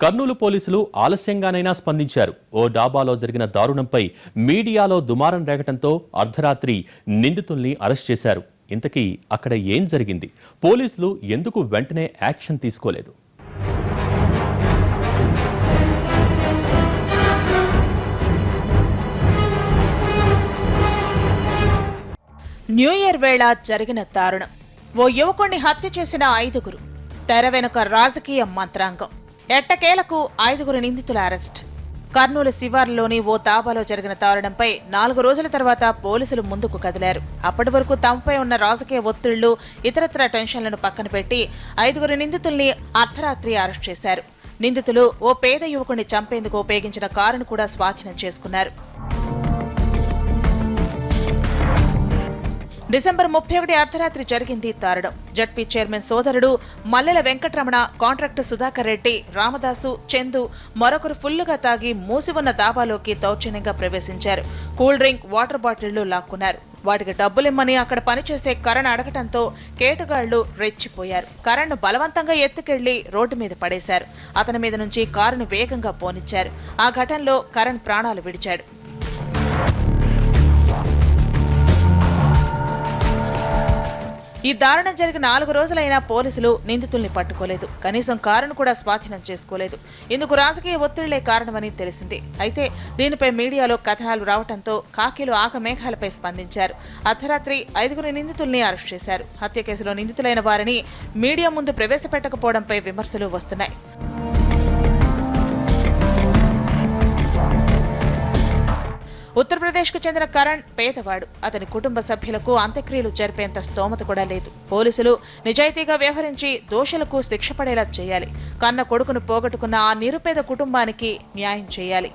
కర్నూలు పోలీసులు ఆలస్యంగానైనా స్పందించారు. ఓ డాబాలో జరిగిన దారుణంపై మీడియాలో దుమారం రేగటంతో అర్ధరాత్రి నిందితుల్ని అరెస్ట్ చేశారు. ఇంతకీ అక్కడ ఏం జరిగింది? పోలీసులు ఎందుకు వెంటనే యాక్షన్ తీసుకోలేదు? న్యూ ఇయర్ వేళ జరిగిన దారుణం. ఓ యువకుణ్ణి హత్య చేసిన 5గురు. తెర వెనుక రాజకీయ మంత్రాంగం. ఎట్టకేలకు 5గురు నిందితుల అరెస్ట్. కర్నూలు శివార్లోని ఓ తాబాలో జరిగిన దారుణంపై 4 రోజుల తర్వాత పోలీసులు ముందుకు కదిలారు. అప్పటి వరకు తమపై ఉన్న రాజకీయ ఒత్తిళ్లు, ఇతరత్ర టెన్షన్లను పక్కన పెట్టి 5గురు నిందితుల్ని అర్ధరాత్రి అరెస్ట్ చేశారు. నిందితులు ఓ పేద యువకుణ్ణి చంపేందుకు ఉపయోగించిన కారును కూడా స్వాధీనం చేసుకున్నారు. డిసెంబర్ 31 అర్ధరాత్రి జరిగింది దారుణం. జడ్పీ చైర్మన్ సోదరుడు మల్లెల వెంకటరమణ, కాంట్రాక్టర్ సుధాకర్ రెడ్డి, రామదాసు, చందు మరొకరు ఫుల్లుగా తాగి మూసి ఉన్న దాబాలోకి దౌర్జన్యంగా ప్రవేశించారు. కూల్ డ్రింక్, వాటర్ బాటిళ్లు లాక్కున్నారు. వాటికి డబ్బులిమ్మని అక్కడ పనిచేసే కరణ్ అడగటంతో కేటుగాళ్లు రెచ్చిపోయారు. కరణ్ బలవంతంగా ఎత్తుకెళ్లి రోడ్డు మీద పడేశారు. అతని మీద నుంచి కారును వేగంగా పోనిచ్చారు. ఆ ఘటనలో కరణ్ ప్రాణాలు విడిచాడు. ఈ దారుణం జరిగిన 4 రోజులైనా పోలీసులు నిందితుల్ని పట్టుకోలేదు. కనీసం కారును కూడా స్వాధీనం చేసుకోలేదు. ఇందుకు రాజకీయ ఒత్తిళ్లే కారణమని తెలిసింది. అయితే దీనిపై మీడియాలో కథనాలు రావడంతో కాకీలు ఆగమేఘాలపై స్పందించారు. అర్ధరాత్రి 5గురు నిందితుల్ని అరెస్ట్ చేశారు. హత్య కేసులో నిందితులైన వారిని మీడియా ముందు ప్రవేశపెట్టకపోవడంపై విమర్శలు వస్తున్నాయి. ఉత్తరప్రదేశ్కు చెందిన కరణ్ పేదవాడు. అతని కుటుంబ సభ్యులకు అంత్యక్రియలు జరిపేంత స్తోమత కూడా లేదు. పోలీసులు నిజాయితీగా వ్యవహరించి దోషులకు శిక్ష పడేలా చేయాలి. కన్న కొడుకును పోగొట్టుకున్న ఆ నిరుపేద కుటుంబానికి న్యాయం చేయాలి.